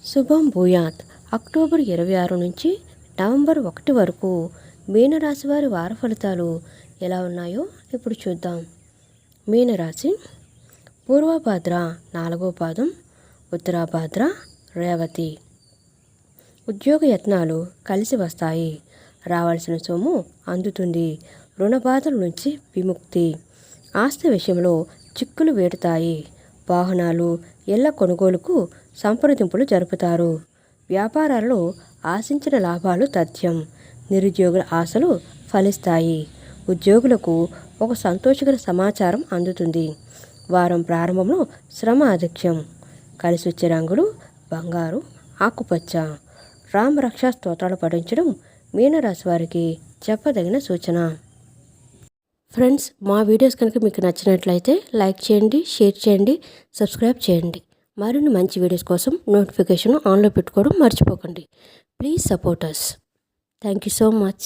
శుభం భూయాత్. అక్టోబర్ 26 నుంచి నవంబర్ 1 వరకు మీనరాశి వారి వార ఫలితాలు ఎలా ఉన్నాయో ఇప్పుడు చూద్దాం. మీనరాశి పూర్వభాద్ర 4వ పాదం, ఉత్తరాభాద్ర, రేవతి. ఉద్యోగ యత్నాలు కలిసి వస్తాయి. రావాల్సిన సొమ్ము అందుతుంది. రుణ బాధల నుంచి విముక్తి. ఆస్తి విషయంలో చిక్కులు వేడుతాయి. వాహనాలు, ఇళ్ల కొనుగోలుకు సంప్రదింపులు జరుపుతారు. వ్యాపారాలలో ఆశించిన లాభాలు తథ్యం. నిరుద్యోగుల ఆశలు ఫలిస్తాయి. ఉద్యోగులకు ఒక సంతోషకర సమాచారం అందుతుంది. వారం ప్రారంభంలో శ్రమ అధిక్యం. కలిసి వచ్చే రంగులు బంగారు, ఆకుపచ్చ. రామరక్షా స్తోత్రాలు పఠించడం మీనరాశి వారికి చెప్పదగిన సూచన. ఫ్రెండ్స్, మా వీడియోస్ కనుక మీకు నచ్చినట్లయితే లైక్ చేయండి, షేర్ చేయండి, సబ్స్క్రైబ్ చేయండి. మరిన్ని మంచి వీడియోస్ కోసం నోటిఫికేషన్ ఆన్లో పెట్టుకోవడం మర్చిపోకండి. Please support us. Thank you so much.